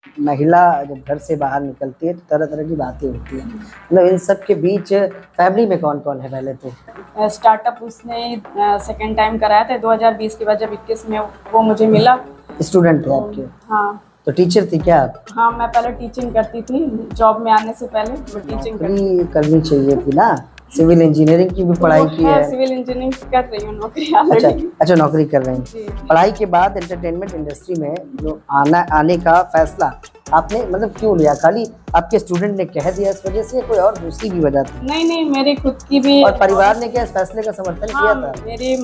महिला जब घर से बाहर निकलती है तो तरह-तरह की बातें होती हैं। मतलब इन सब के बीच फैमिली में कौन-कौन है पहले तो? स्टार्टअप उसने सेकंड टाइम कराया था 2020 के बाद, जब 21 में वो मुझे मिला। स्टूडेंट थे तो आपके? हाँ। तो टीचर थी क्या आप? हाँ, मैं पहले टीचिंग करती थी, जॉब में आने से पहले मैं टीचिंग करती नौकरी करनी चाहिए थी ना, सिविल इंजीनियरिंग की भी थी। पढ़ाई वो की है, है। सिविल इंजीनियरिंग कर रही हूँ, नौकरी अच्छा, ऑलरेडी। अच्छा नौकरी कर रहे हैं। जी। पढ़ाई के बाद एंटरटेनमेंट इंडस्ट्री में जो आने का फैसला आपने मतलब क्यों लिया? खाली आपके स्टूडेंट ने कह दिया इस वजह से या कोई और दूसरी भी वजह थी? नहीं नहीं, मेरी खुद की भी। और परिवार ने क्या इस फैसले का समर्थन हाँ, किया था? मेरी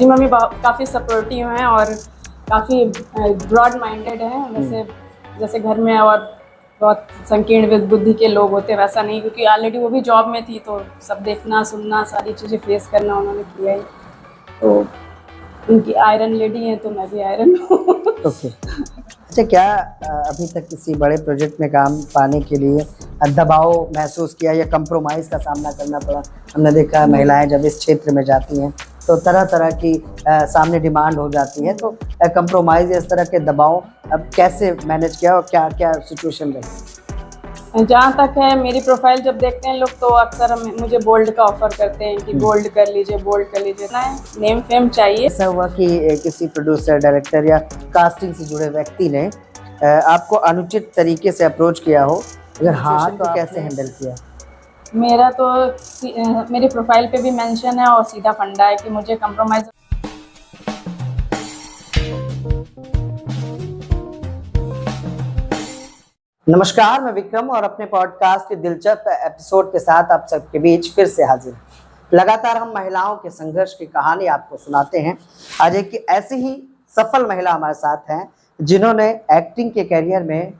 मम्मी काफ़ी सपोर्टिव हैं और काफ़ी ब्रॉड माइंडेड हैं। वैसे जैसे घर में और बहुत संकीर्ण बुद्धि के लोग होते हैं, वैसा नहीं, क्योंकि ऑलरेडी वो भी जॉब में थी, तो सब देखना सुनना सारी चीज़ें फेस करना उन्होंने किया ही। तो उनकी आयरन लेडी हैं तो मैं भी आयरन हूँ। ओके। अच्छा, क्या अभी तक किसी बड़े प्रोजेक्ट में काम पाने के लिए दबाव महसूस किया या कंप्रोमाइज़ का सामना करना पड़ा? हमने देखा है महिलाएं जब इस क्षेत्र में जाती हैं तो तरह तरह की सामने डिमांड हो जाती है, तो कंप्रोमाइज़ इस तरह के दबाव अब कैसे मैनेज किया और क्या क्या सिचुएशन रही? जहाँ तक है, मेरी प्रोफाइल जब देखते हैं लोग तो अक्सर मुझे बोल्ड का ऑफर करते हैं कि बोल्ड कर लीजिए, बोल्ड कर लीजिए ना, नेम फेम चाहिए। ऐसा हुआ कि किसी प्रोड्यूसर, डायरेक्टर या कास्टिंग से जुड़े व्यक्ति ने आपको अनुचित तरीके से अप्रोच किया हो? अगर हाँ, तो कैसे हैंडल किया? मेरा तो मेरी प्रोफाइल पे भी मेंशन है और सीधा फंडा है कि मुझे कंप्रोमाइज़। नमस्कार, मैं विक्रम और अपने पॉडकास्ट के दिलचस्प एपिसोड के साथ आप सबके बीच फिर से हाजिर हूं। लगातार हम महिलाओं के संघर्ष की कहानी आपको सुनाते हैं। आज एक ऐसी ही सफल महिला हमारे साथ हैं जिन्होंने एक्टिंग के करियर में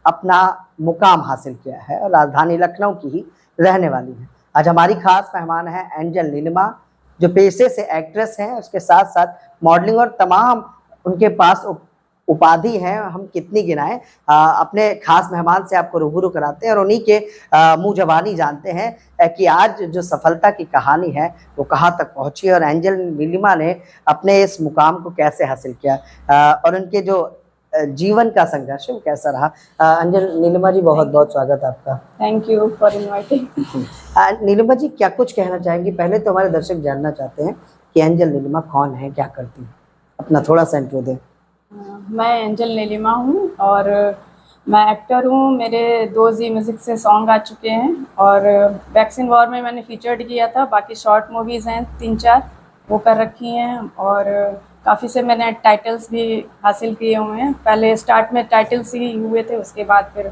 अपना मुकाम हासिल किया है और राजधानी लखनऊ की ही रहने वाली है। आज हमारी खास मेहमान है एंजल नीलिमा, जो पेशे से एक्ट्रेस हैं, उसके साथ साथ मॉडलिंग और तमाम उनके पास उपाधि हैं, हम कितनी गिनाएं। अपने खास मेहमान से आपको रूबरू कराते हैं और उन्हीं के मुंह जबानी जानते हैं कि आज जो सफलता की कहानी है वो कहाँ तक पहुंची और एंजल नीलिमा ने अपने इस मुकाम को कैसे हासिल किया और उनके जो जीवन का संघर्ष है वो कैसा रहा। एंजल नीलिमा जी, बहुत बहुत स्वागत है आपका। Thank you for inviting. Neelima ji, क्या कुछ कहना चाहेंगी? पहले तो हमारे दर्शक जानना चाहते हैं कि एंजल नीलिमा कौन है, क्या करती है, अपना थोड़ा सा इंट्रो दें। मैं एंजल नीलिमा हूँ और मैं एक्टर हूँ। मेरे 2 जी म्यूज़िक से सॉन्ग आ चुके हैं और वैक्सीन वॉर में मैंने फीचर्ड किया था। बाकी शॉर्ट मूवीज़ हैं 3-4 वो कर रखी हैं और काफ़ी से मैंने टाइटल्स भी हासिल किए हुए हैं। पहले स्टार्ट में टाइटल्स ही हुए थे, उसके बाद फिर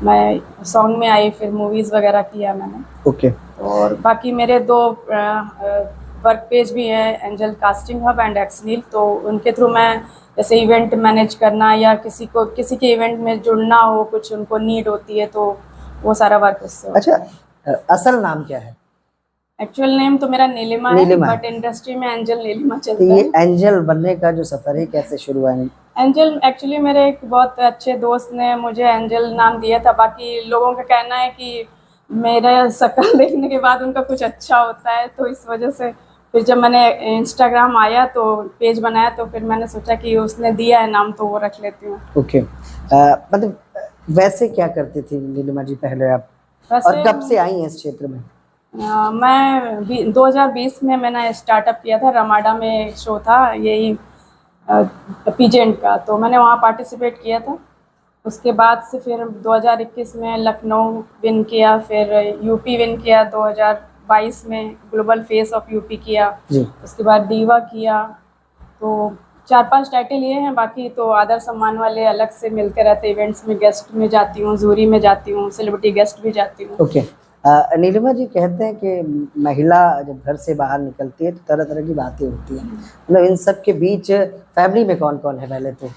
मैं सॉन्ग में आई, फिर मूवीज़ वगैरह किया मैंने। ओके। और बाकी मेरे 2 वर्क पेज भी हैं, एंजल कास्टिंग हब एंड एक्सनील, तो उनके थ्रू मैं जैसे इवेंट मैनेज करना या किसी के इवेंट में जुड़ना हो, कुछ उनको नीड होती है तो वो सारा वर्क उससे होता है। अच्छा, असल नाम क्या है? एक्चुअल नेम तो मेरा नीलिमा है, नीलिमा है। बट इंडस्ट्री में एंजल नीलिमा तो चलता ये है। एंजल बनने का जो सफर है कैसे शुरू हुआ? एंजल एक्चुअली मेरे एक बहुत अच्छे दोस्त ने मुझे एंजल नाम दिया था। बाकी लोगों का कहना है कि मेरा शक्ल देखने के बाद उनका कुछ अच्छा होता है, तो इस वजह से फिर जब मैंने इंस्टाग्राम आया तो पेज बनाया, तो फिर मैंने सोचा कि उसने दिया है नाम तो वो रख लेती हूँ। ओके। मतलब वैसे क्या करती थी नीलिमा जी पहले आप, वैसे और कब से आई हैं इस क्षेत्र में? मैं 2020 में मैंने स्टार्टअप किया था। रमाडा में एक शो था यही पीजेंट का, तो मैंने वहाँ पार्टिसिपेट किया था। उसके बाद से फिर 2021 में लखनऊ विन किया, फिर यूपी विन किया, 2022 में ग्लोबल फेस ऑफ यूपी किया जी। उसके बाद डीवा किया। तो 4-5 टाइटल ये हैं। बाकी तो आदर सम्मान वाले अलग से मिलते रहते, इवेंट्स में गेस्ट में जाती हूँ, जूरी में जाती हूँ, सेलिब्रिटी गेस्ट भी जाती हूँ। ओके। नीलिमा जी, कहते हैं कि महिला जब घर से बाहर निकलती है तो तरह तरह की बातें होती हैं। मतलब इन सब के बीच फैमिली में कौन कौन है पहले तो?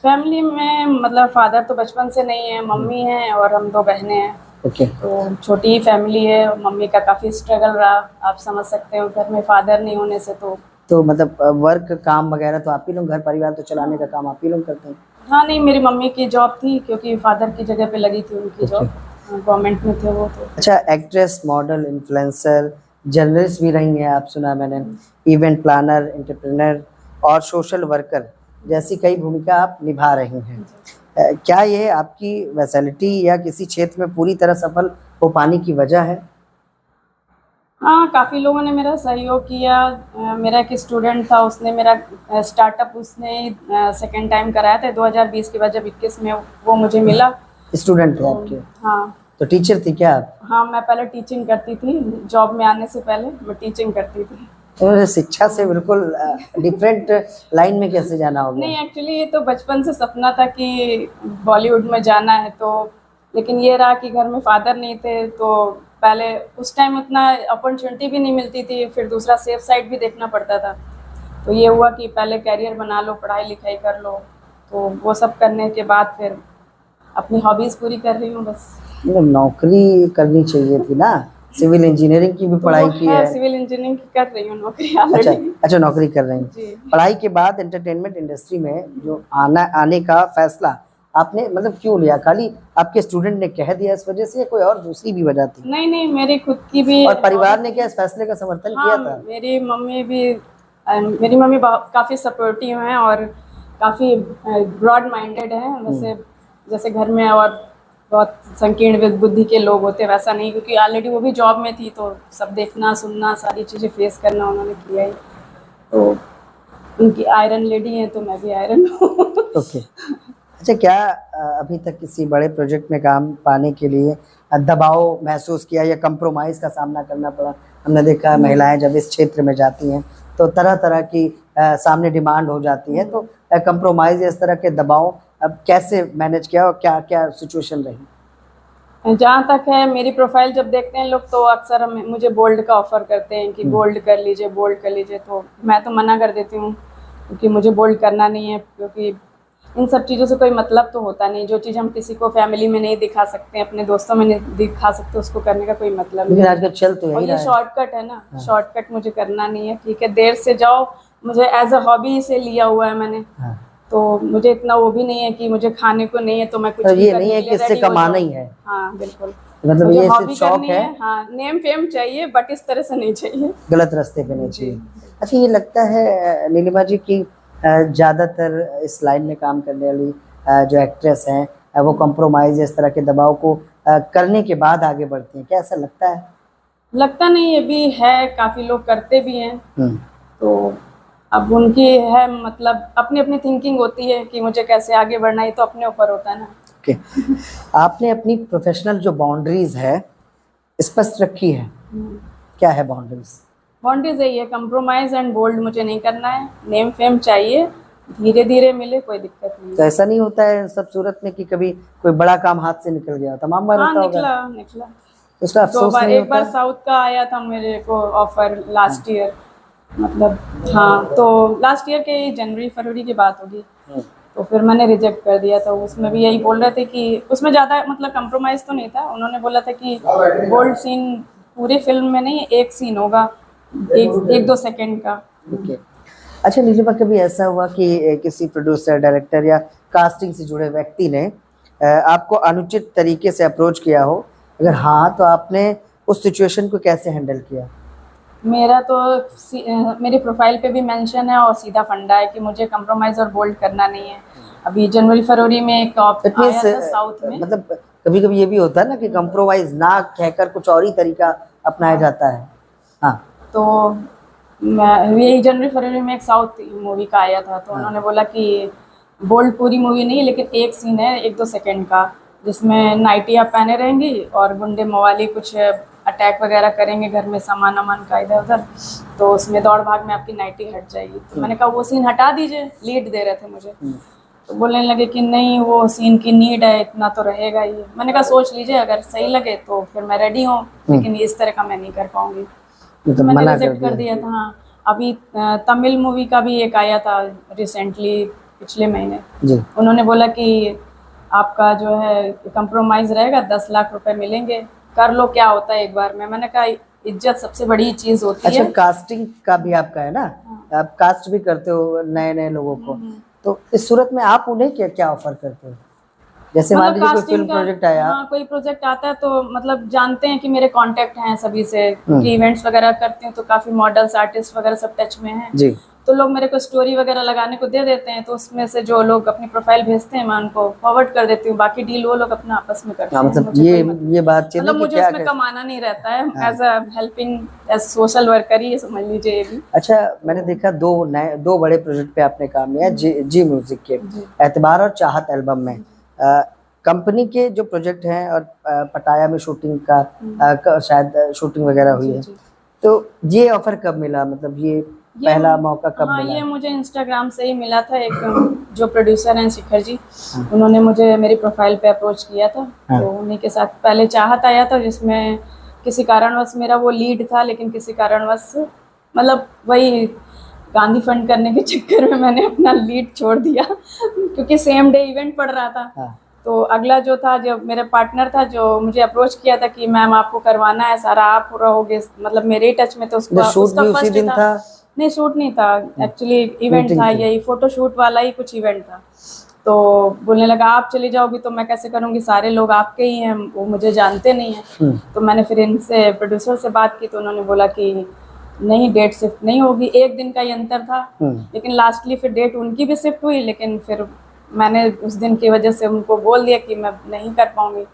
फैमिली में मतलब फादर तो बचपन से नहीं है, मम्मी हैं और हम 2 बहनें हैं। ओके। तो छोटी ही फैमिली है। मम्मी का काफ़ी स्ट्रगल रहा, आप समझ सकते हो, घर में फादर नहीं होने से। तो मतलब वर्क काम वगैरह तो आप ही लोग, घर परिवार तो चलाने का काम आप ही लोग करते हैं? हाँ नहीं, मेरी मम्मी की जॉब थी क्योंकि फादर की जगह पे लगी थी उनकी जॉब, गवर्नमेंट में थे वो। तो अच्छा, एक्ट्रेस, मॉडल, इन्फ्लुएंसर, जर्नलिस्ट भी रही हैं आप, सुना मैंने, इवेंट प्लानर, एंटरप्रेन्योर और सोशल वर्कर जैसी कई भूमिका आप निभा रही हैं। क्या ये आपकी वैसेलिटी या किसी क्षेत्र में पूरी तरह सफल हो पाने की वजह है? हाँ, काफ़ी लोगों ने मेरा सहयोग किया। मेरा एक स्टूडेंट था, उसने मेरा स्टार्टअप उसने सेकेंड टाइम कराया था 2020 के बाद, जब 21 में वो मुझे मिला। स्टूडेंट थे आपके? हाँ। तो टीचर थी क्या आप? हाँ, मैं पहले टीचिंग करती थी, जॉब में आने से पहले मैं टीचिंग करती थी। तो शिक्षा से बिल्कुल डिफरेंट लाइन में कैसे जाना हो नहीं, गया? एक्चुअली ये तो बचपन से सपना था कि बॉलीवुड में जाना है, तो लेकिन ये रहा कि घर में फादर नहीं थे, तो पहले उस टाइम उतना अपॉर्चुनिटी भी नहीं मिलती थी, फिर दूसरा सेफ साइड भी देखना पड़ता था। तो ये हुआ कि पहले कैरियर बना लो, पढ़ाई लिखाई कर लो, तो वो सब करने के बाद फिर अपनी हॉबीज़ पूरी कर रही हूँ बस। मतलब नौकरी करनी चाहिए थी ना, सिविल इंजीनियरिंग की भी पढ़ाई की है। सिविल इंजीनियरिंग की कर रही हूँ नौकरी अच्छा ऑलरेडी। अच्छा, नौकरी कर रही हैं। जी। पढ़ाई के बाद एंटरटेनमेंट इंडस्ट्री में जो आने का फैसला आपने मतलब क्यों लिया? खाली आपके स्टूडेंट ने कह दिया इस वजह से, या कोई और दूसरी भी वजह थी? नहीं नहीं, मेरी खुद की भी। और परिवार ने क्या इस फैसले का समर्थन हाँ, किया था? मेरी मम्मी काफ़ी सपोर्टिव हैं और काफ़ी ब्रॉड माइंडेड हैं। वैसे जैसे घर में और बहुत संकीर्ण बुद्धि के लोग होते हैं, वैसा नहीं, क्योंकि ऑलरेडी वो भी जॉब में थी, तो सब देखना सुनना सारी चीज़ें फेस करना उन्होंने किया ही। तो उनकी आयरन लेडी हैं, तो मैं भी आयरन हूँ। ओके। अच्छा, क्या अभी तक किसी बड़े प्रोजेक्ट में काम पाने के लिए दबाव महसूस किया या कंप्रोमाइज़ का सामना करना पड़ा? हमने देखा है महिलाएं जब इस क्षेत्र में जाती हैं तो तरह तरह की सामने डिमांड हो जाती है, तो कंप्रोमाइज़ या इस तरह के दबाव अब कैसे मैनेज किया और क्या क्या सिचुएशन रही? जहाँ तक है, मेरी प्रोफाइल जब देखते हैं लोग, तो अक्सर मुझे बोल्ड का ऑफ़र करते हैं कि बोल्ड कर लीजिए, बोल्ड कर लीजिए, तो मैं तो मना कर देती हूँ, क्योंकि मुझे बोल्ड करना नहीं है, क्योंकि इन सब चीज़ों से कोई मतलब तो होता नहीं। जो चीज़ हम किसी को फैमिली में नहीं दिखा सकते, अपने दोस्तों में नहीं दिखा सकते, उसको करने का कोई मतलब नहीं। लेकिन आजकल चल तो और यही ये रहा है। शॉर्टकट है ना, शॉर्टकट मुझे करना नहीं है। ठीक है, देर से जाओ, मुझे एज अ हॉबी से लिया हुआ है मैंने, हाँ। तो मुझे इतना वो भी नहीं है कि मुझे खाने को नहीं है तो मैं कुछ तो भी ये करने नहीं है के कि लिए इससे रेडी हो कमाना जाऊं। ही है। हाँ बिल्कुल, मतलब मुझे ये हॉबी सिर्फ शौक करनी है, है। हाँ, नेम फेम चाहिए, बट इस तरह से नहीं चाहिए। गलत रास्ते पे नहीं जी। चाहिए। अच्छा, ये लगता है नीलिमा जी कि ज़्यादातर इस लाइन में काम करने वाली जो एक्ट्रेस हैं वो कंप्रोमाइज़ इस तरह के दबाव को करने के बाद आगे बढ़ती हैं, क्या ऐसा लगता है? लगता नहीं, ये भी है, काफ़ी लोग करते भी हैं, हुँ। तो अब उनकी है, मतलब अपनी अपनी थिंकिंग होती है कि मुझे कैसे आगे बढ़ना है, तो अपने ऊपर होता है ना। ओके। आपने अपनी प्रोफेशनल जो बाउंड्रीज़ है स्पष्ट रखी है, क्या है बाउंड्रीज़? बाउंड्रीज यही है, कंप्रोमाइज़ एंड बोल्ड मुझे नहीं करना है। नेम फेम चाहिए, धीरे धीरे मिले, कोई दिक्कत नहीं तो है। ऐसा नहीं होता है सब सूरत में कि कभी कोई बड़ा काम हाथ से निकल गया, तमाम बार हाँ, होता होगा, निकला। उसका दो अफ़सोस बार, नहीं एक बार होता? साउथ का आया था मेरे को ऑफर लास्ट ईयर, मतलब हाँ, तो लास्ट ईयर के जनवरी फरवरी की बात होगी, तो फिर मैंने रिजेक्ट कर दिया था। उसमें भी यही बोल रहे थे कि उसमें ज़्यादा मतलब कंप्रोमाइज़ तो नहीं था। उन्होंने बोला था कि बोल्ड सीन पूरी फिल्म में नहीं, एक सीन होगा, एक दो सेकंड का। ओके। अच्छा नीलिमा, कभी ऐसा हुआ कि किसी प्रोड्यूसर, डायरेक्टर या कास्टिंग से जुड़े व्यक्ति ने आपको अनुचित तरीके से अप्रोच किया हो? अगर हाँ, तो आपने उस सिचुएशन को कैसे हैंडल किया? मेरा तो मेरी प्रोफाइल पे भी मेंशन है और सीधा फंडा है कि मुझे कंप्रोमाइज़ और बोल्ड करना नहीं है। अभी जनवरी फरवरी में एक That आया means, था साउथ में। मतलब कभी-कभी ये भी होता है ना कि कंप्रोमाइज़ ना कहकर कुछ और ही तरीका अपनाया जाता है। हाँ। तो मैं यही जनवरी फरवरी में एक साउथ मूवी का आया था, तो उन्होंने बोला कि बोल्ड पूरी मूवी नहीं है, लेकिन एक सीन है एक दो सेकंड का, जिसमें नाइटियाँ पहने रहेंगी और गुंडे मवाली कुछ अटैक वगैरह करेंगे घर में, सामान वामान का इधर उधर, तो उसमें दौड़ भाग में आपकी नाइटी हट जाएगी। तो मैंने कहा वो सीन हटा दीजिए, लीड दे रहे थे मुझे, तो बोलने लगे कि नहीं वो सीन की नीड है, इतना तो रहेगा ही। मैंने कहा सोच लीजिए, अगर सही लगे तो फिर मैं रेडी हूँ, लेकिन इस तरह का मैं नहीं कर पाऊंगी, तो मैंने मना रिजेक्ट कर दिया था। हाँ, अभी तमिल मूवी का भी एक आया था रिसेंटली, पिछले महीने। जी। उन्होंने बोला कि आपका जो है कंप्रोमाइज़ रहेगा, 10 लाख रुपए मिलेंगे, कर लो, क्या होता है एक बार में। मैंने कहा इज्जत सबसे बड़ी चीज़ होती अच्छा, है। कास्टिंग का भी आपका है ना? आप कास्ट भी करते हो नए-नए लोगों को, तो इस सूरत में आप उन्हें क्या ऑफ़र करते हो? जैसे मान लीजिए कोई फिल्म प्रोजेक्ट आया। हाँ, कोई प्रोजेक्ट आता है तो मतलब जानते हैं कि मेरे कांटेक्ट हैं सभी से, क्योंकि इवेंट्स वगैरह करती हूँ, तो काफ़ी मॉडल्स आर्टिस्ट वगैरह सब टच में हैं। जी। तो लोग मेरे को स्टोरी वगैरह लगाने को दे देते हैं, तो उसमें से जो लोग अपनी प्रोफाइल भेजते हैं मैं उनको फॉरवर्ड कर देती हूँ, बाकी डील वो लोग अपना आपस में करते हाँ हैं। मतलब मुझे कोई ये बातचीत मतलब नहीं कि मुझे क्या उसमें कमाना नहीं रहता है, as a helping as social worker ही समझ लीजिए ये भी। अच्छा, मैंने देखा दो बड़े प्रोजेक्ट पे आपने काम किया, जी म्यूजिक के एतबार और चाहत एल्बम में। कंपनी के जो प्रोजेक्ट हैं और पटाया में शूटिंग का शायद शूटिंग वगैरह हुई है, तो ये ऑफर कब मिला, मतलब ये पहला मौका कब हाँ, मिला? ये मुझे इंस्टाग्राम से ही मिला था। एक जो प्रोड्यूसर हैं शिखर जी, उन्होंने मुझे मेरी प्रोफाइल पे अप्रोच किया था। तो उन्हीं के साथ पहले चाहत आया था, जिसमें किसी कारणवश मेरा वो लीड था, लेकिन किसी कारणवश मतलब वही गांधी फंड करने के चक्कर में मैंने अपना लीड छोड़ दिया क्योंकि सेम डे इवेंट पड़ रहा था। तो अगला जो था, जो मेरा पार्टनर था जो मुझे अप्रोच किया था कि मैम आपको करवाना है सारा, आप रहोगे, मतलब मेरे ही टच में, तो उसका फर्स्ट दिन था। नहीं, शूट नहीं था एक्चुअली, इवेंट था, यही फोटो शूट वाला ही कुछ इवेंट था। तो बोलने लगा आप चली जाओगी तो मैं कैसे करूँगी, सारे लोग आपके ही हैं, वो मुझे जानते नहीं हैं। तो मैंने फिर इनसे प्रोड्यूसर से बात की, तो उन्होंने बोला कि नहीं, डेट शिफ्ट नहीं होगी, एक दिन का ही अंतर था। लेकिन लास्टली फिर डेट उनकी भी शिफ्ट हुई, लेकिन फिर मैंने उस दिन की वजह से उनको बोल दिया कि मैं नहीं कर पाऊँगी।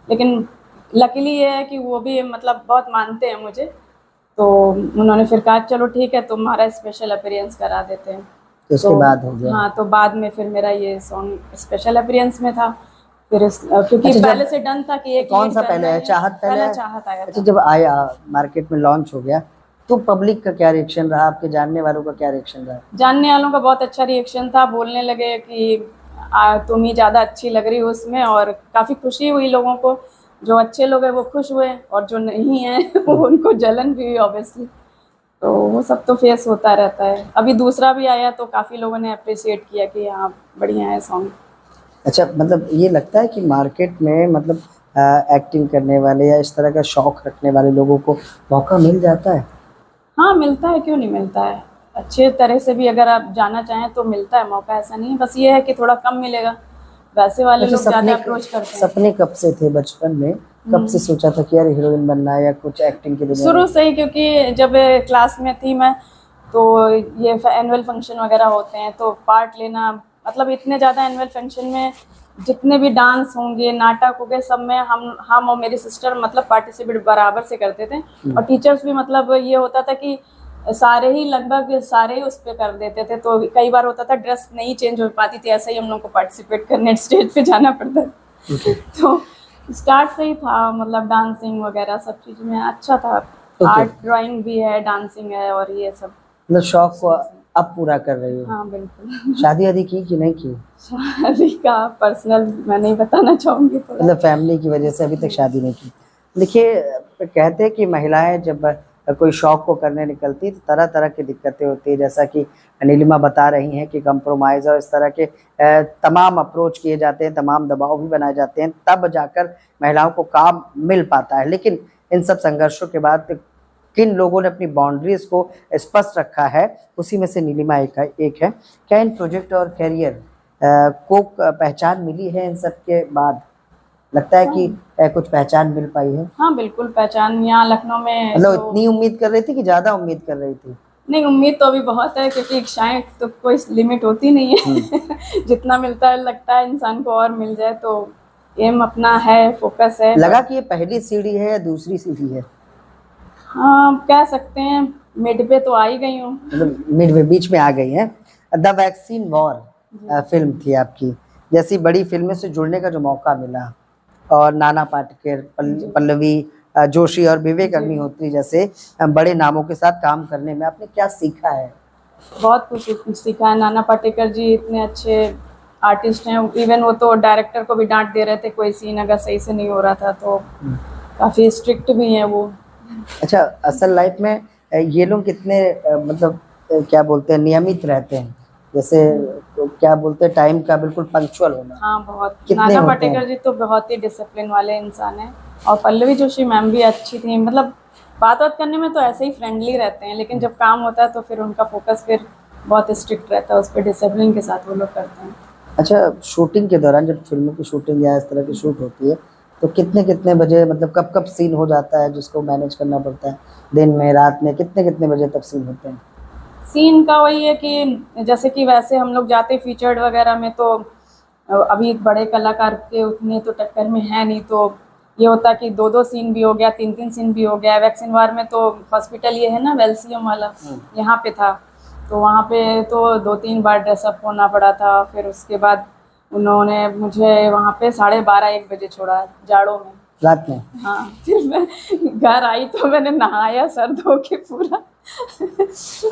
लेकिन लकीली ये है कि वो भी मतलब बहुत मानते हैं मुझे, तो उन्होंने फिर कहा चलो ठीक है तुम्हारा स्पेशल अपीयरेंस करा देते हैं। तो उसके बाद हो गया। हाँ, तो बाद में फिर मेरा ये सॉन्ग स्पेशल अपीयरेंस में था। फिर क्योंकि अच्छा, पहले से डन था कि एक कौन सा पहले है, चाहत पहले? चाहत आया अच्छा, था। जब आया मार्केट में लॉन्च हो गया तो पब्लिक का क्या रिएक्शन रहा, आपके जानने वालों का क्या रिएक्शन रहा? जानने वालों का बहुत अच्छा रिएक्शन था, बोलने लगे कि तुम ही ज़्यादा अच्छी लग रही हो उसमें, और काफ़ी खुशी हुई लोगों को। जो अच्छे लोग हैं वो खुश हुए, और जो नहीं हैं उनको जलन भी हुई ऑब्वियसली। तो वो सब तो फेस होता रहता है। अभी दूसरा भी आया तो काफ़ी लोगों ने अप्रिशिएट किया कि हाँ बढ़िया है सॉन्ग। अच्छा, मतलब ये लगता है कि मार्केट में मतलब एक्टिंग करने वाले या इस तरह का शौक रखने वाले लोगों को मौका मिल जाता है? हाँ मिलता है, क्यों नहीं मिलता है। अच्छे तरह से भी अगर आप जाना चाहें तो मिलता है मौका, ऐसा नहीं है। बस ये है कि थोड़ा कम मिलेगा, वैसे वाले लोग ज़्यादा अप्रोच करते हैं। सपने कब से थे बचपन में, कब से सोचा था कि यार हीरोइन बनना है या कुछ एक्टिंग की दुनिया में? शुरू से ही, क्योंकि जब क्लास में थी मैं, तो ये एनुअल फंक्शन वगैरह होते हैं तो पार्ट लेना, मतलब इतने ज़्यादा एनुअल फंक्शन में जितने भी डांस होंगे, नाटक हो गए, सब में हम और मेरी सिस्टर मतलब पार्टिसिपेट बराबर से करते थे। और टीचर्स भी, मतलब ये होता था कि सारे ही लगभग सारे ही उस पर कर देते थे, तो कई बार होता था ड्रेस नहीं चेंज हो पाती थी, ऐसे ही हम लोग को पार्टिसिपेट करने स्टेज पे जाना पड़ता था। तो स्टार्ट से ही था, मतलब डांसिंग वगैरह सब चीज़ में अच्छा था। आर्ट ड्राइंग भी है, डांसिंग है, और ये सब मतलब शौक को अब पूरा कर रही हो? हाँ बिल्कुल। शादी वादी की कि नहीं की? शादी का पर्सनल मैं नहीं बताना चाहूँगी। मतलब फैमिली की वजह से अभी तक शादी नहीं की? देखिए, कहते हैं कि महिलाएं जब कोई शौक को करने निकलती तो तरह तरह की दिक्कतें होती है, जैसा कि नीलिमा बता रही हैं कि कंप्रोमाइज़ और इस तरह के तमाम अप्रोच किए जाते हैं, तमाम दबाव भी बनाए जाते हैं, तब जाकर महिलाओं को काम मिल पाता है। लेकिन इन सब संघर्षों के बाद किन लोगों ने अपनी बाउंड्रीज़ को स्पष्ट रखा है, उसी में से नीलिमा एक है। क्या इन प्रोजेक्ट और करियर को पहचान मिली है इन सब के बाद? लगता है कि कुछ पहचान मिल पाई है? हाँ बिल्कुल, पहचान यहाँ लखनऊ में। मतलब इतनी उम्मीद कर रही थी कि ज़्यादा उम्मीद कर रही थी? नहीं, उम्मीद तो अभी बहुत है, क्योंकि इच्छाएं तो कोई लिमिट होती नहीं है। जितना मिलता है, लगता है इंसान को और मिल जाए, तो एम अपना है, फोकस है। लगा कि ये पहली सीढ़ी है या दूसरी सीढ़ी है? हाँ कह सकते हैं, मिड पे तो आ ही गई हूँ। मतलब मिड में, बीच में आ गई है। द वैक्सीन वॉर फिल्म थी आपकी, जैसी बड़ी फिल्मों से जुड़ने का जो मौका मिला, और नाना पाटेकर, पल्लवी जोशी और विवेक अग्निहोत्री जैसे बड़े नामों के साथ काम करने में आपने क्या सीखा है? बहुत कुछ सीखा है। नाना पाटेकर जी इतने अच्छे आर्टिस्ट हैं, इवन वो तो डायरेक्टर को भी डांट दे रहे थे कोई सीन अगर सही से नहीं हो रहा था, तो काफ़ी स्ट्रिक्ट भी हैं वो। अच्छा, असल लाइफ में ये लोग कितने मतलब क्या बोलते हैं, नियमित रहते हैं, जैसे तो क्या बोलते हैं, टाइम का बिल्कुल पंक्चुअल होना? हाँ बहुत। कितने नाना होते पाटेकर हैं? जी तो बहुत ही डिसिप्लिन वाले इंसान हैं, और पल्लवी जोशी मैम भी अच्छी थी। मतलब बात करने में तो ऐसे ही फ्रेंडली रहते हैं, लेकिन जब काम होता है तो फिर उनका फोकस फिर बहुत स्ट्रिक्ट रहता है, उस पर डिसिप्लिन के साथ वो लोग करते हैं। अच्छा, शूटिंग के दौरान जब फिल्मों की शूटिंग या इस तरह की शूट होती है तो कितने बजे, मतलब कब कब सीन हो जाता है जिसको मैनेज करना पड़ता है? दिन में, रात में, कितने बजे तक सीन होते हैं? सीन का वही है कि जैसे कि वैसे हम लोग जाते फीचर्ड वगैरह में तो अभी बड़े कलाकार के उतने तो टक्कर में है नहीं, तो ये होता कि दो दो सीन भी हो गया, तीन तीन सीन भी हो गया। वैक्सीन वार में तो हॉस्पिटल ये है ना वेल्सियम वाला, यहाँ पे था, तो वहाँ पे तो 2-3 बार ड्रेसअप होना पड़ा था। फिर उसके बाद उन्होंने मुझे वहाँ पे 12:30-1 बजे छोड़ा जाड़ों में, रात में। हाँ। फिर मैं घर आई तो मैंने नहाया सर धो के पूरा।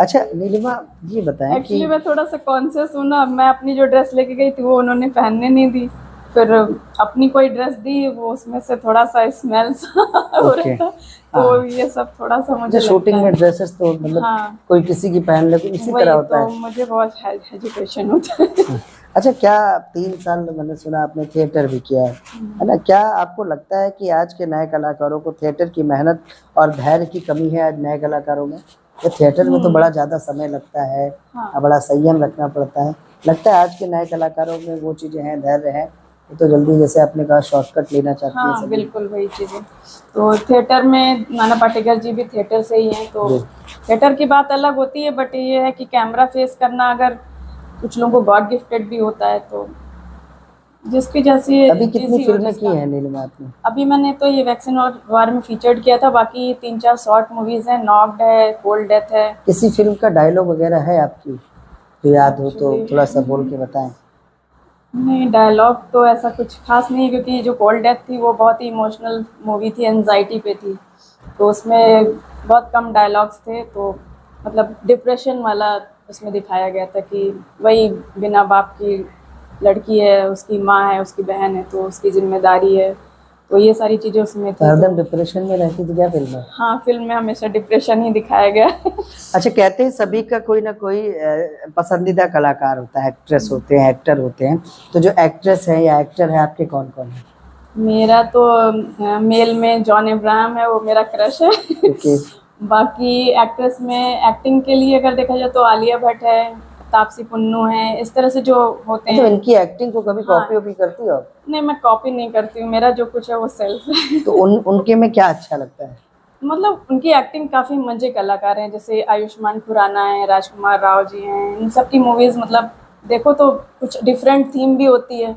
अच्छा नीलिमा, ये बताएं कि एक्चुअली मैं थोड़ा सा कॉन्शियस हूँ ना, मैं अपनी जो ड्रेस लेके गई थी वो उन्होंने पहनने नहीं दी, फिर अपनी कोई ड्रेस दी, वो उसमें से थोड़ा सा स्मेल सा हो ओके, रहा था, तो ये सब थोड़ा सा मुझे शूटिंग लगता में है। ड्रेसेस तो मतलब हाँ, कोई किसी की पहन ले तो इसी वही तरह होता तो है। मुझे बहुत हेजिटेशन होता है। अच्छा, क्या 3 साल मैंने सुना आपने थिएटर भी किया है ना? क्या आपको लगता है कि आज के नए कलाकारों को थिएटर की मेहनत और धैर्य की कमी है आज नए कलाकारों में? ये थिएटर में तो बड़ा ज़्यादा समय लगता है, हाँ। बड़ा संयम रखना पड़ता है। लगता है आज के नए कलाकारों में वो चीज़ें हैं, धैर्य है, वो तो जल्दी जैसे आपने कहा शॉर्टकट लेना चाहती है हाँ सभी। बिल्कुल वही चीज़ें। तो थिएटर में नाना पाटेकर जी भी थिएटर से ही हैं, तो जी। थिएटर की बात अलग होती है, बट ये है कि कैमरा फेस करना अगर कुछ लोगों को गॉड गिफ्टेड भी होता है, तो जिसकी जैसी अभी कितनी जैसी हो फिल्में की जिसका। हैं नीलिमा आपने? अभी मैंने तो ये वैक्सीन और वार में फीचर्ड किया था, बाकी 3-4 शॉर्ट मूवीज हैं, नॉक्ड है, कोल्ड डेथ है। किसी फिल्म का डायलॉग वगैरह है आपकी जो याद हो तो Actually, थोड़ा सा बोल के बताएं। नहीं डायलॉग तो ऐसा कुछ खास नहीं है, क्योंकि जो कोल्ड डेथ थी वो बहुत ही इमोशनल मूवी थी, एंजाइटी पे थी, तो उसमें बहुत कम डायलॉग्स थे, तो मतलब डिप्रेशन वाला उसमें दिखाया गया था कि वही बिना बाप की लड़की है, उसकी माँ है, उसकी बहन है, तो उसकी जिम्मेदारी है, तो ये सारी चीज़ें उसमें थी। हरदम तो डिप्रेशन में रहती थी क्या फिल्म में? हाँ, फिल्म में हमेशा डिप्रेशन ही दिखाया गया है। अच्छा, कहते हैं सभी का कोई ना कोई पसंदीदा कलाकार होता है, एक्ट्रेस होते हैं, एक्टर होते हैं, तो जो एक्ट्रेस है या एक्टर है आपके कौन कौन है? मेरा तो मेल में जॉन अब्राहम है, वो मेरा क्रश है। ओके। बाकी एक्ट्रेस में एक्टिंग के लिए अगर देखा जाए तो आलिया भट्ट है, तापसी पन्नू है, इस तरह से जो होते तो हैं। इनकी एक्टिंग को कभी हाँ। कॉपी वॉपी करती हो आप? नहीं, मैं कॉपी नहीं करती हूँ, मेरा जो कुछ है वो सेल्फ है। तो उनके में क्या अच्छा लगता है? मतलब उनकी एक्टिंग काफ़ी मजे कलाकार हैं, जैसे आयुष्मान खुराना है, राजकुमार राव जी हैं, इन सब की मूवीज़ मतलब देखो तो कुछ डिफरेंट थीम भी होती है,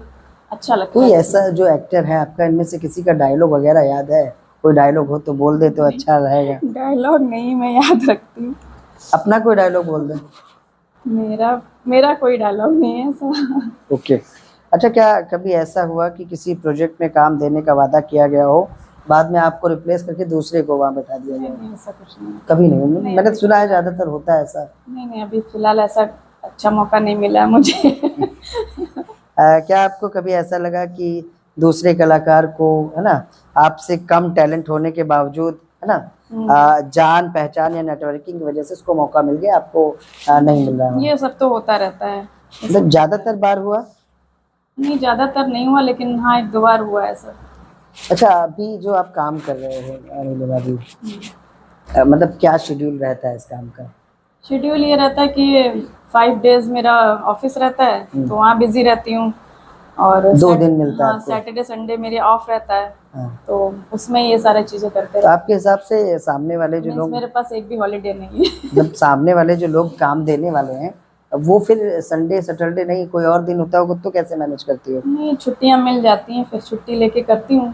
अच्छा लगता कोई है। ऐसा जो एक्टर है आपका, इनमें से किसी का डायलॉग वगैरह याद है? कोई डायलॉग हो तो बोल दे तो अच्छा रहेगा। डायलॉग नहीं मैं याद रखती हूँ। अपना कोई डायलॉग बोल दे। मेरा मेरा कोई डायलॉग नहीं है ऐसा। ओके। अच्छा, क्या कभी ऐसा हुआ कि किसी प्रोजेक्ट में काम देने का वादा किया गया हो, बाद में आपको रिप्लेस करके दूसरे को वहाँ बैठा दिया नहीं गया? नहीं, ऐसा कुछ नहीं है। कभी नहीं? नहीं, मैंने अभी सुना है ज़्यादातर होता है ऐसा। नहीं नहीं, अभी फिलहाल ऐसा अच्छा मौका नहीं मिला है मुझे। क्या आपको कभी ऐसा लगा कि दूसरे कलाकार को, है ना, आपसे कम टैलेंट होने के बावजूद, है ना, जान पहचान या नेटवर्किंग की वजह से उसको मौका मिल गया, आपको नहीं मिल रहा हो? ये सब तो होता रहता है। मतलब ज़्यादातर बार हुआ? नहीं, ज़्यादातर नहीं हुआ, लेकिन हाँ 1-2 बार हुआ ऐसा। अच्छा, अभी जो आप काम कर रहे हो नीलिमा जी, मतलब क्या शेड्यूल रहता है इस काम का? शेड्यूल ये रहता है कि 5 डेज मेरा ऑफिस रहता है, तो वहाँ बिजी रहती हूँ, और 2 दिन मिलता है हाँ, आपको? सैटरडे संडे मेरे ऑफ रहता है, हाँ। तो उसमें ये सारी चीज़ें करते तो रहते आपके हिसाब से सामने वाले जो हैं। लोग, मेरे पास एक भी हॉलीडे नहीं है। जब सामने वाले जो लोग काम देने वाले हैं, वो फिर संडे सैटरडे नहीं कोई और दिन होता होगा तो कैसे मैनेज करती हो? नहीं, छुट्टियाँ मिल जाती हैं, फिर छुट्टी लेके करती हूँ,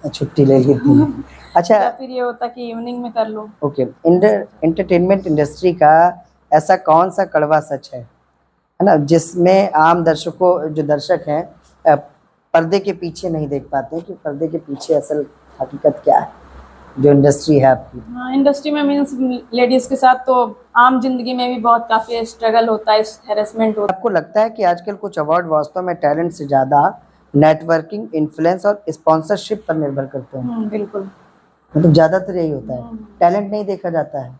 छुट्टी ले लेती हैं। अच्छा, या फिर ये होता है कि इवनिंग में कर लो। ओके। एंटरटेनमेंट इंडस्ट्री का ऐसा कौन सा कड़वा सच है ना, जिसमें आम दर्शकों, जो दर्शक हैं, पर्दे के पीछे नहीं देख पाते हैं कि पर्दे के पीछे असल हकीकत क्या है, जो इंडस्ट्री है आपकी? हाँ, इंडस्ट्री में मीन्स लेडीज़ के साथ तो आम जिंदगी में भी बहुत काफ़ी स्ट्रगल होता है, हैरेसमेंट होता आपको लगता है कि आजकल कुछ अवार्ड वास्तव में टैलेंट से ज़्यादा नेटवर्किंग, इन्फ्लुएंस और स्पॉन्सरशिप पर निर्भर करते हैं? है। बिल्कुल। मतलब ज़्यादातर यही होता है, टैलेंट नहीं देखा जाता है।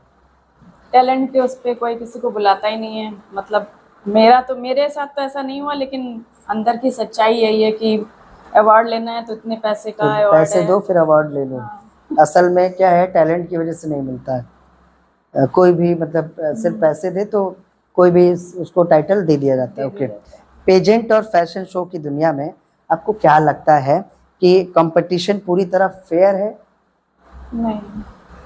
टैलेंट के उस पर कोई किसी को बुलाता ही नहीं है, मतलब मेरे साथ तो ऐसा नहीं हुआ, लेकिन अंदर की सच्चाई यही है कि अवार्ड लेना है तो इतने पैसे का तो अवार्ड पैसे है। दो फिर अवार्ड ले लो। हाँ। असल में क्या है, टैलेंट की वजह से नहीं मिलता है। कोई भी मतलब सिर्फ पैसे दे तो कोई भी उसको टाइटल दे दिया जाता है। ओके। पेजेंट और फैशन शो की दुनिया में आपको क्या लगता है कि कंपटीशन पूरी तरह फेयर है? नहीं,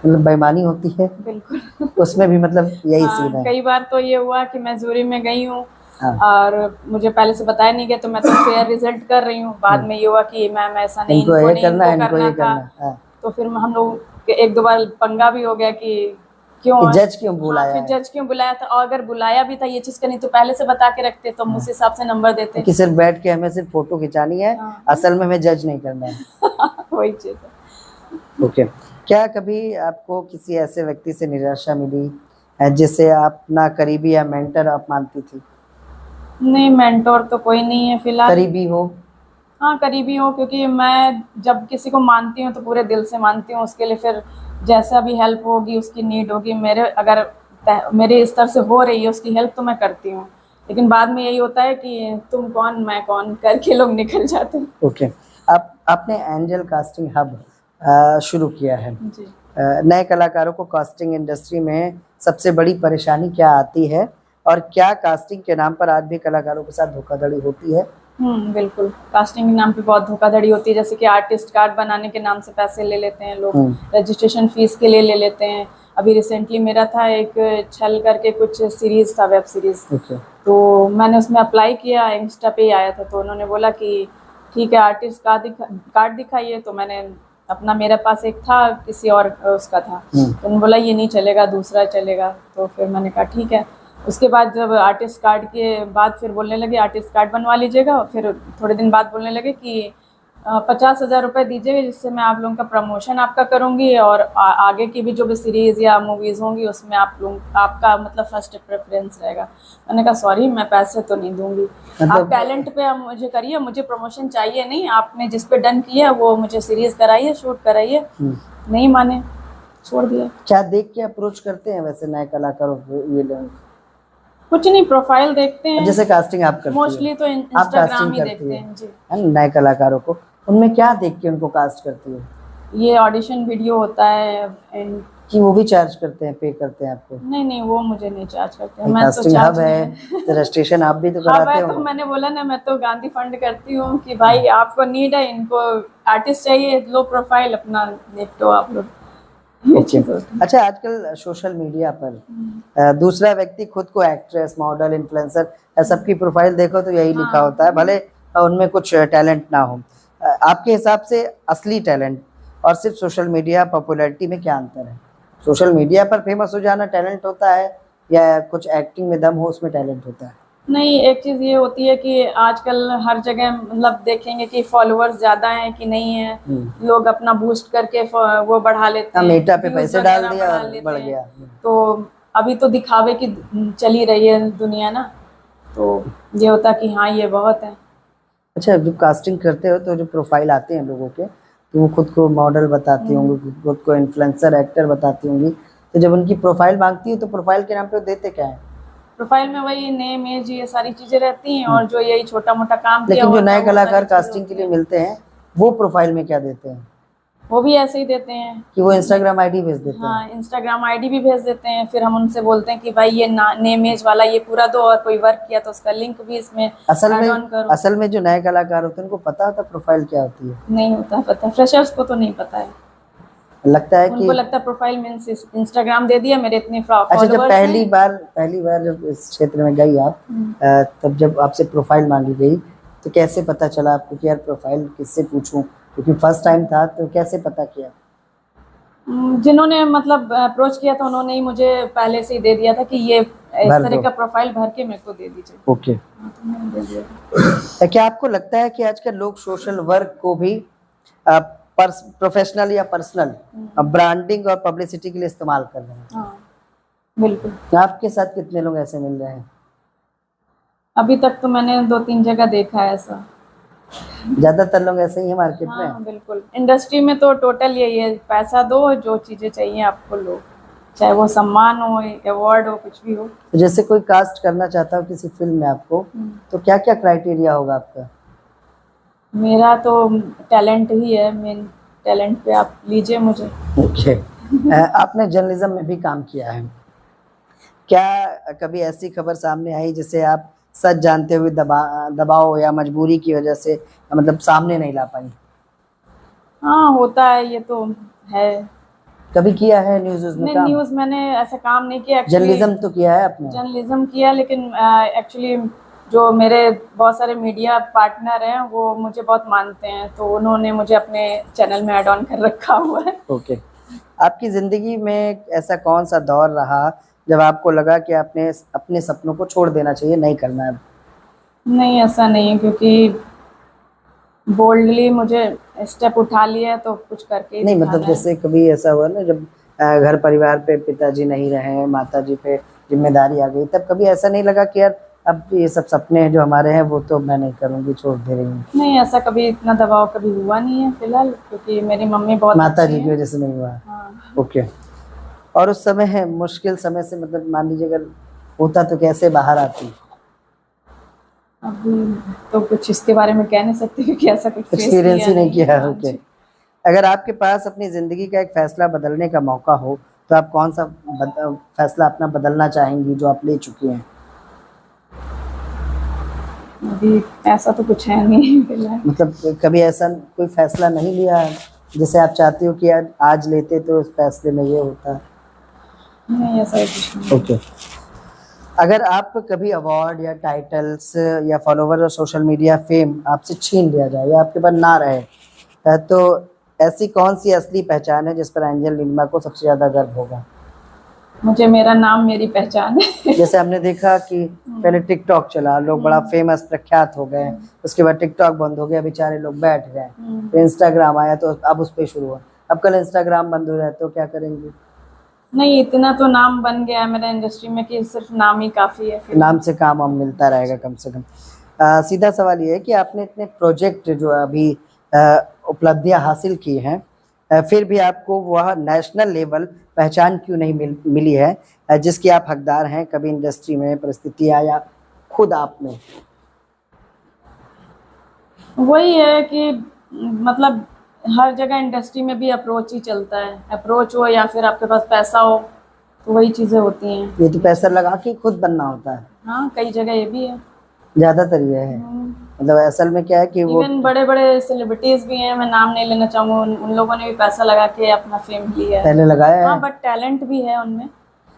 मतलब बेईमानी होती है बिल्कुल। उसमें भी, मतलब यही हाँ, सीन है। कई बार तो ये हुआ कि मैं जूरी में गई हूँ हाँ। और मुझे पहले से बताया नहीं गया, तो मैं तो फेयर रिजल्ट कर रही हूँ, बाद में ये हुआ कि मैम ऐसा नहीं, इनको इनको ये नहीं, करना इनको है, इनको करना ये था। करना है। हाँ। तो फिर हम लोग एक दो बार पंगा भी हो गया कि क्यों कि है? जज क्यों हाँ, बुलाया फिर है, जज क्यों बुलाया था, और अगर बुलाया भी था ये चीज करनी तो पहले से बता के रखते, तो हम उस हिसाब से नंबर देते। कि सिर्फ बैठ के हमें सिर्फ फोटो खिंचानी है, हाँ। असल में हमें जज नहीं करना है। वही चीज है। ओके। क्या कभी आपको किसी ऐसे व्यक्ति से निराशा मिली जिसे आप अपना करीबी या मेंटर आप मानती थी? नहीं, मेंटोर तो कोई नहीं है फिलहाल। करीबी हो? हाँ, करीबी हूँ, क्योंकि मैं जब किसी को मानती हूँ तो पूरे दिल से मानती हूँ, उसके लिए फिर जैसा भी हेल्प होगी, उसकी नीड होगी, मेरे अगर मेरे स्तर से हो रही है उसकी हेल्प, तो मैं करती हूँ। लेकिन बाद में यही होता है कि तुम कौन मैं कौन करके लोग निकल जाते हैं। ओके। आपने एंजल कास्टिंग हब शुरू किया है। जी। नए कलाकारों को कास्टिंग इंडस्ट्री में सबसे बड़ी परेशानी क्या आती है, और क्या कास्टिंग के नाम पर आज भी कलाकारों के साथ धोखाधड़ी होती है? बिल्कुल, कास्टिंग के नाम पे बहुत धोखाधड़ी होती है, जैसे कि आर्टिस्ट कार्ड बनाने के नाम से पैसे ले लेते हैं लोग, रजिस्ट्रेशन फीस के लिए ले लेते हैं। अभी रिसेंटली मेरा था एक छल करके कुछ सीरीज था, वेब सीरीज। ओके। तो मैंने उसमें अप्लाई किया, इंस्टा पे ही आया था, तो उन्होंने बोला कि ठीक है आर्टिस्ट कार्ड दिखाइए, तो मैंने अपना, मेरे पास एक था किसी और उसका था, तो उन्होंने बोला ये नहीं चलेगा, दूसरा चलेगा। तो फिर मैंने कहा ठीक है। उसके बाद जब आर्टिस्ट कार्ड के बाद फिर बोलने लगे आर्टिस्ट कार्ड बनवा लीजिएगा, फिर थोड़े दिन बाद बोलने लगे कि 50,000 रुपये दीजिएगा, जिससे मैं आप लोगों का प्रमोशन आपका करूँगी, और आगे की भी जो भी सीरीज़ या मूवीज़ होंगी उसमें आप लोग आपका मतलब फर्स्ट प्रेफरेंस रहेगा। मैंने कहा सॉरी, मैं पैसे तो नहीं दूंगी, आप टैलेंट पे आप मुझे करिए, मुझे प्रमोशन चाहिए नहीं, आपने जिस पे डन किया वो मुझे सीरीज़ कराइए, शूट कराइए। नहीं माने, छोड़ दिया। क्या देख के अप्रोच करते हैं वैसे नए कलाकारों को ये लोग? कुछ नहीं, प्रोफाइल देखते हैं, जैसे कास्टिंग आप करती मोस्टली तो आप इंस्टाग्राम कास्टिंग ही करती देखते है हैं जी। नए कलाकारों को, उनमें क्या देख के उनको कास्ट करती है? ये ऑडिशन वीडियो होता है कि वो भी चार्ज करते हैं, पे करते हैं आपको? नहीं नहीं, वो मुझे नहीं चार्ज करते हैं, मैं तो कास्टिंग चार्ज हब है नहीं तो रजिस्ट्रेशन आप भी तो हाँ, कराते मैं तो, हो। मैंने बोला ना, मैं तो गांधी फंड करती हूँ कि भाई आपको नीड है, इनको आर्टिस्ट चाहिए, लो प्रोफाइल अपना निपटो आप लोग। ओके। अच्छा, आजकल सोशल मीडिया पर दूसरा व्यक्ति खुद को एक्ट्रेस, मॉडल, इन्फ्लुएंसर, सबकी प्रोफाइल देखो तो यही लिखा होता है, भले उनमें कुछ टैलेंट ना हो। आपके हिसाब से असली टैलेंट और सिर्फ सोशल मीडिया पॉपुलैरिटी में क्या अंतर है? सोशल मीडिया पर फेमस हो जाना टैलेंट होता है, या कुछ एक्टिंग में दम हो उसमें टैलेंट होता है? नहीं, एक चीज़ ये होती है कि आजकल हर जगह मतलब देखेंगे कि फॉलोअर्स ज़्यादा हैं कि नहीं है, लोग अपना बूस्ट करके वो बढ़ा लेते हैं, मेटा पे views पैसे डाल वगैरह दिया बढ़ा और लेते बढ़ हैं। गया। तो अभी तो दिखावे की चली रही है दुनिया ना, तो ये होता कि हाँ ये बहुत है। अच्छा, जब कास्टिंग करते हो तो जो प्रोफाइल आते हैं लोगों के, तो वो खुद को मॉडल बताती होंगी, खुद को इन्फ्लुएंसर, एक्टर बताती होंगी, तो जब उनकी प्रोफाइल मांगती है तो प्रोफाइल के नाम पे वो देते क्या है? प्रोफाइल में वही नेम, एज, ये सारी चीजें रहती हैं, और जो यही छोटा मोटा काम किया लेकिन जो होता नए है वो सारी कलाकार चीजें कास्टिंग के होती लिए हैं। मिलते हैं वो प्रोफाइल में क्या देते हैं? वो भी ऐसे ही देते हैं कि वो इंस्टाग्राम आईडी भेज देते हैं? हाँ, इंस्टाग्राम आईडी भी भेज देते हैं, फिर हम उनसे बोलते हैं कि भाई ये नेम एज वाला ये पूरा दो, और कोई वर्क किया तो उसका लिंक भी इसमें ऐड ऑन करो। असल में जो नए कलाकार होते हैं उनको पता होता प्रोफाइल क्या होती है? नहीं होता पता, फ्रेशर्स को तो नहीं पता है, लगता है उनको कि लगता है प्रोफाइल मीन्स इंस्टाग्राम दे दिया, मेरे इतने अच्छा, जब फॉलोअर्स पहली बार जब इस क्षेत्र में गई आप, तब जब आपसे प्रोफाइल मांगी गई तो कैसे पता चला आपको कि यार प्रोफाइल किससे पूछूं, क्योंकि फर्स्ट टाइम था, तो कैसे पता किया? जिन्होंने मतलब अप्रोच किया था उन्होंने ही मुझे पहले से ही दे दिया था कि ये इस तरह का प्रोफाइल भर के मेरे को दे दीजिए। ओके। हाँ, तो मैंने दे दिया। क्या आपको लगता है कि आजकल लोग सोशल वर्क को भी प्रोफेशनल या पर्सनल ब्रांडिंग और पब्लिसिटी के लिए इस्तेमाल कर रहे हैं? हाँ, बिल्कुल। आपके साथ कितने लोग ऐसे मिल रहे हैं? अभी तक तो मैंने 2-3 जगह देखा है ऐसा। ज्यादातर लोग ऐसे ही है मार्केट में? हाँ बिल्कुल, इंडस्ट्री में तो टोटल यही है, पैसा दो, जो चीजें चाहिए आपको लो, चाहे वो सम्मान हो, अवार्ड हो, कुछ भी हो। तो जैसे कोई कास्ट करना चाहता हो किसी फिल्म में आपको, तो क्या क्या क्राइटेरिया होगा आपका? मेरा तो टैलेंट ही है, मेन टैलेंट पे आप लीजिए मुझे। ओके। आपने जर्नलिज्म में भी काम किया है, क्या कभी ऐसी खबर सामने आई जिसे आप सच जानते हुए दबाव या मजबूरी की वजह से मतलब सामने नहीं ला पाई? हाँ होता है, ये तो है। कभी किया है न्यूज में नहीं, काम? न्यूज मैंने ऐसा काम नहीं किया। जर्नलिज्म तो किया है आपने? जर्नलिज्म किया, लेकिन एक्चुअली जो मेरे बहुत सारे मीडिया पार्टनर हैं वो मुझे बहुत मानते हैं, तो उन्होंने मुझे अपने चैनल में ऐड ऑन कर रखा हुआ है। ओके। आपकी ज़िंदगी में ऐसा कौन सा दौर रहा जब आपको लगा कि आपने अपने सपनों को छोड़ देना चाहिए, नहीं करना है? नहीं, ऐसा नहीं है, क्योंकि बोल्डली मुझे स्टेप उठा लिया तो कुछ करके ही नहीं दिखाना मतलब जैसे कभी ऐसा हुआ ना, जब घर परिवार पे पिताजी नहीं रहे, माताजी पे जिम्मेदारी आ गई, तब कभी ऐसा नहीं लगा कि यार अब ये सब सपने हैं जो हमारे हैं वो तो मैं नहीं करूँगी, छोड़ दे रही हूँ? नहीं, ऐसा कभी इतना दबाव कभी हुआ नहीं है फिलहाल, क्योंकि मेरी मम्मी बहुत माता अच्छी जी की हैं। वजह से नहीं हुआ? हाँ। ओके। और उस समय है मुश्किल समय से, मतलब मान लीजिए अगर होता तो कैसे बाहर आती? अभी तो कुछ इसके बारे में कह नहीं सकती, क्योंकि ऐसा कुछ फेस एक्सपीरियंस ही नहीं किया। हाँ ओके। जी। अगर आपके पास अपनी ज़िंदगी का एक फैसला बदलने का मौका हो तो आप कौन सा फैसला अपना बदलना चाहेंगी जो आप ले चुकी हैं? अभी ऐसा तो कुछ है नहीं फिलहाल। मतलब कभी ऐसा कोई फैसला नहीं लिया है जैसे आप चाहती हो कि यार आज लेते तो उस फैसले में ये होता? नहीं, ऐसा कुछ नहीं। ओके। अगर आप कभी अवार्ड या टाइटल्स या फॉलोवर और सोशल मीडिया फेम आपसे छीन लिया जाए या आपके पास ना रहे, तो ऐसी कौन सी असली पहचान है जिस पर एंजल नीलिमा को सबसे ज़्यादा गर्व होगा? मुझे मेरा नाम मेरी पहचान है। जैसे हमने देखा कि पहले टिकटॉक चला, लोग बड़ा फेमस प्रख्यात हो गए, उसके बाद टिकटॉक बंद हो गया, बेचारे लोग बैठ गए, तो इंस्टाग्राम आया तो अब उस पर शुरू हुआ। अब कल इंस्टाग्राम बंद हो जाए तो क्या करेंगे? नहीं, इतना तो नाम बन गया है मेरा इंडस्ट्री में कि सिर्फ नाम ही काफी है फिर। नाम से काम हम मिलता रहेगा कम से कम। सीधा सवाल ये है कि आपने इतने प्रोजेक्ट जो अभी उपलब्धियां हासिल की हैं, फिर भी आपको वह नेशनल लेवल पहचान क्यों नहीं मिली है जिसकी आप हकदार हैं? कभी इंडस्ट्री में परिस्थितियां या खुद आप में? वही है कि मतलब हर जगह इंडस्ट्री में भी अप्रोच ही चलता है, अप्रोच हो या फिर आपके पास पैसा हो, तो वही चीजें होती हैं। ये तो पैसा लगा के खुद बनना होता है, हाँ, कई जगह ये भी है। ज्यादातर ये है। मतलब असल में क्या है कि वो इवन बड़े बड़े सेलिब्रिटीज भी हैं, मैं नाम नहीं लेना चाहूंगा, उन लोगों ने भी पैसा लगा के अपना फेम लिया है। पहले लगाया हाँ, है, बट टैलेंट भी है उनमें,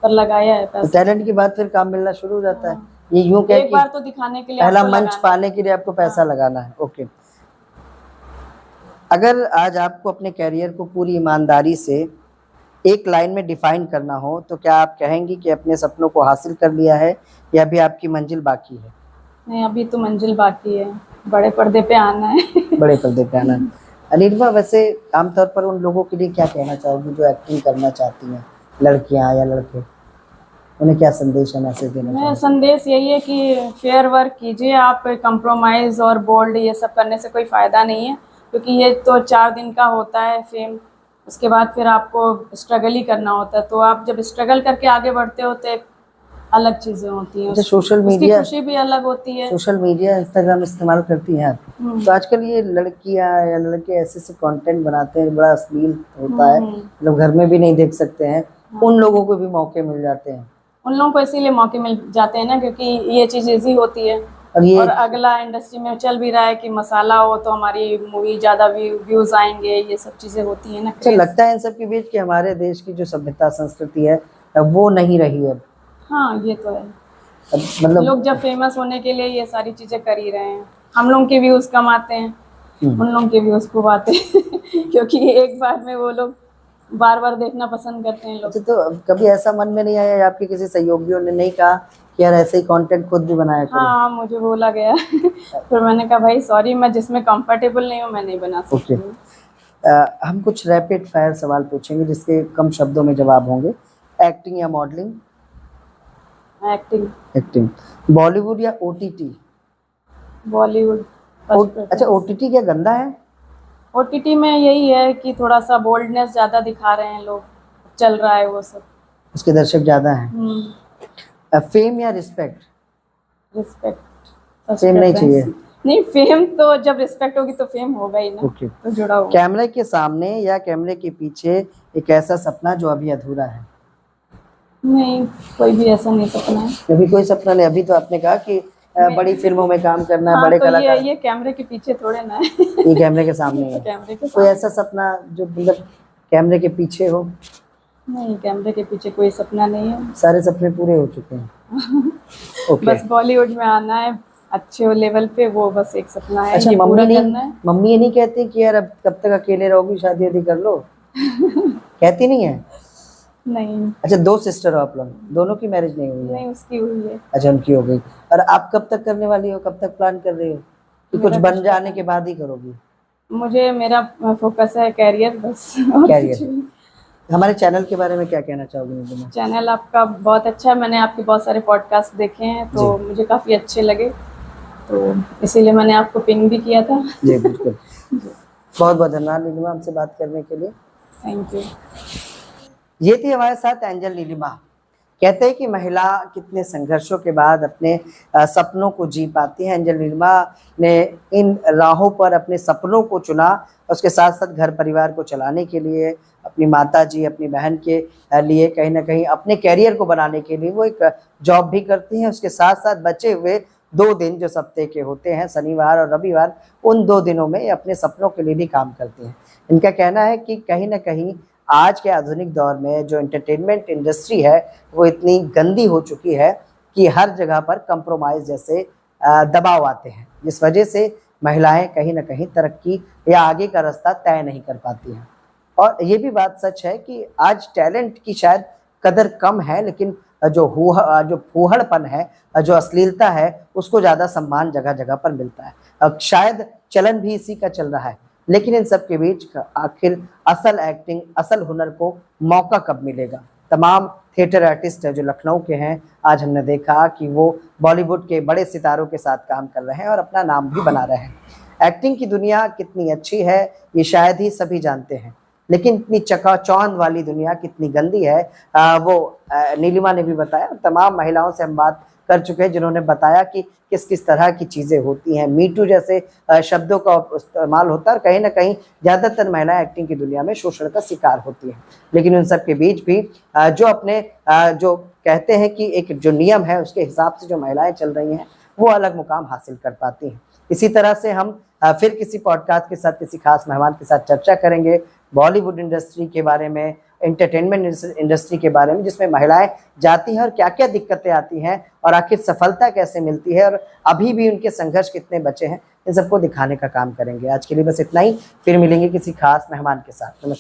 पर लगाया है तो पैसा। टैलेंट के बाद फिर काम मिलना शुरू हो जाता है। ये यूं कह एक कि बार तो दिखाने के लिए पहला आपको मंच लगाना है। पाने के लिए आपको पैसा लगाना है। ओके। अगर आज आपको अपने कैरियर को पूरी ईमानदारी से एक लाइन में डिफाइन करना हो तो क्या आप कहेंगी कि अपने सपनों को हासिल कर लिया है या अभी आपकी मंजिल बाकी है? नहीं, अभी तो मंजिल बाकी है, बड़े पर्दे पे आना है। बड़े पर्दे पे आना है। अनिर्बा, वैसे आमतौर पर उन लोगों के लिए क्या कहना चाहोगी जो एक्टिंग करना चाहती हैं, लड़कियां या लड़के? उन्हें क्या संदेश है, मैसेज देना मेरा चाहोगी? संदेश यही है कि फेयर वर्क कीजिए आप, कंप्रोमाइज़ और बोल्ड ये सब करने से कोई फ़ायदा नहीं है, क्योंकि ये तो 4 दिन का होता है फेम, उसके बाद फिर आपको स्ट्रगल ही करना होता है। तो आप जब स्ट्रगल करके आगे बढ़ते हो तो एक अलग चीज़ें होती हैं, अच्छा, सोशल उसकी मीडिया, खुशी भी अलग होती है। सोशल मीडिया इंस्टाग्राम इस्तेमाल करती हैं आप? तो आजकल ये लड़कियां या लड़के ऐसे ऐसे कंटेंट बनाते हैं, बड़ा अश्लील होता है, लोग घर में भी नहीं देख सकते हैं, उन लोगों को भी मौके मिल जाते हैं। उन लोगों को इसीलिए मौके मिल जाते हैं ना, क्योंकि ये चीज़ ईजी होती है। और अगला इंडस्ट्री में चल भी रहा है कि मसाला हो तो हमारी मूवी ज़्यादा व्यूज़ आएंगे, ये सब चीज़ें होती हैं ना। अच्छा लगता है इन सब के बीच कि हमारे देश की जो सभ्यता संस्कृति है वो नहीं रही है। हाँ, ये तो है। मतलब लोग जब फेमस होने के लिए ये सारी चीजें कर ही रहे हैं, हम लोग के व्यूज कम आते हैं, उन लोगों के व्यूज खूब आते हैं। क्योंकि एक बार में वो लोग बार बार देखना पसंद करते हैं लोग। अच्छा, तो कभी ऐसा मन में नहीं आया, आपके किसी सहयोगियों ने नहीं कहा कि यार ऐसे ही कंटेंट खुद भी बनाया करो? हाँ, मुझे बोला गया। फिर मैंने कहा भाई सॉरी, मैं जिसमें कंफर्टेबल नहीं हूँ मैं नहीं बना सकती हूँ। हम कुछ रैपिड फायर सवाल पूछेंगे जिसके कम शब्दों में जवाब होंगे। एक्टिंग या मॉडलिंग? एक्टिंग। एक्टिंग। बॉलीवुड या ओटीटी? बॉलीवुड। अच्छा, ओटीटी क्या गंदा है? ओटीटी में यही है कि थोड़ा सा बोल्डनेस ज्यादा दिखा रहे हैं लोग, चल रहा है वो सब, उसके दर्शक ज्यादा हैं। फेम या रिस्पेक्ट? रिस्पेक्ट। फेम नहीं चाहिए? नहीं, फेम तो जब रिस्पेक्ट होगी तो फेम होगा ही ना। ओके। तो जुड़ा हुआ। कैमरे के सामने या कैमरे के पीछे एक ऐसा सपना जो अभी अधूरा है? नहीं, कोई भी ऐसा नहीं सपना है। अभी कोई सपना नहीं? अभी तो आपने कहा कि बड़ी फिल्मों में काम करना है, हाँ, बड़े तो कलाकार। ये कैमरे के पीछे थोड़े ना है। ये कैमरे के सामने है। कैमरे के कोई सामने। ऐसा सपना जो मतलब कैमरे के पीछे हो? नहीं, कैमरे के पीछे कोई सपना नहीं है। सारे सपने पूरे हो चुके हैं। ओके। बस बॉलीवुड में आना है अच्छे लेवल पे, वो बस एक सपना है, अच्छा, ये मम्मी पूरा नहीं, करना है। मम्मी ये नहीं कहती कि यार अब कब तक अकेले रहोगी, शादी वादी कर लो? कहती नहीं है? नहीं अच्छा, 2 सिस्टर हो आप लोग, दोनों की मैरिज नहीं हुई है? नहीं, उसकी हुई है। अच्छा, उनकी हो गई। और आप कब तक करने वाली हो, कब तक प्लान कर रही हो, कि कुछ मेरा बन कुछ जाने पता के बाद ही करोगी? मुझे मेरा फोकस है कैरियर बस, और कुछ कैरियर। नहीं। हमारे चैनल के बारे में क्या कहना चाहोगी नीलिमा? चैनल आपका बहुत अच्छा है, मैंने आपके बहुत सारे पॉडकास्ट देखे हैं तो जी। मुझे काफ़ी अच्छे लगे, तो इसीलिए मैंने आपको पिंग भी किया था। जी बिल्कुल। बहुत बहुत धन्यवाद नीलिमा हमसे बात करने के लिए। Thank you. ये थी हमारे साथ एंजल नीलिमा। कहते हैं कि महिला कितने संघर्षों के बाद अपने सपनों को जी पाती है। एंजल नीलिमा ने इन राहों पर अपने सपनों को चुना, उसके साथ साथ घर परिवार को चलाने के लिए, अपनी माता जी, अपनी बहन के लिए, कहीं ना कहीं अपने कैरियर को बनाने के लिए वो एक जॉब भी करती हैं। उसके साथ साथ बचे हुए 2 दिन जो सप्ताह के होते हैं, शनिवार और रविवार, उन 2 दिनों में अपने सपनों के लिए भी काम करती हैं। इनका कहना है कि कहीं ना कहीं आज के आधुनिक दौर में जो एंटरटेनमेंट इंडस्ट्री है वो इतनी गंदी हो चुकी है कि हर जगह पर कंप्रोमाइज़ जैसे दबाव आते हैं, जिस वजह से महिलाएं कहीं ना कहीं तरक्की या आगे का रास्ता तय नहीं कर पाती हैं। और ये भी बात सच है कि आज टैलेंट की शायद कदर कम है, लेकिन जो फूहड़पन है, जो अश्लीलता है, उसको ज़्यादा सम्मान जगह जगह पर मिलता है। अब शायद चलन भी इसी का चल रहा है, लेकिन इन सब के बीच आखिर असल एक्टिंग, असल हुनर को मौका कब मिलेगा? तमाम थिएटर आर्टिस्ट है जो लखनऊ के हैं, आज हमने देखा कि वो बॉलीवुड के बड़े सितारों के साथ काम कर रहे हैं और अपना नाम भी बना रहे हैं। एक्टिंग की दुनिया कितनी अच्छी है ये शायद ही सभी जानते हैं, लेकिन इतनी चकाचौंध वाली दुनिया कितनी गंदी है वो नीलिमा ने भी बताया। तमाम महिलाओं से हम बात कर चुके हैं जिन्होंने बताया कि किस किस तरह की चीज़ें होती हैं। मी टू जैसे शब्दों का इस्तेमाल होता है और कहीं ना कहीं ज़्यादातर महिलाएं एक्टिंग की दुनिया में शोषण का शिकार होती हैं। लेकिन उन सब के बीच भी जो अपने जो कहते हैं कि एक जो नियम है उसके हिसाब से जो महिलाएं चल रही हैं वो अलग मुकाम हासिल कर पाती हैं। इसी तरह से हम फिर किसी पॉडकास्ट के साथ किसी खास मेहमान के साथ चर्चा करेंगे बॉलीवुड इंडस्ट्री के बारे में, एंटरटेनमेंट इंडस्ट्री के बारे में, जिसमें महिलाएं जाती हैं और क्या क्या दिक्कतें आती हैं और आखिर सफलता कैसे मिलती है और अभी भी उनके संघर्ष कितने बचे हैं, इन सबको दिखाने का काम करेंगे। आज के लिए बस इतना ही, फिर मिलेंगे किसी खास मेहमान के साथ। नमस्कार।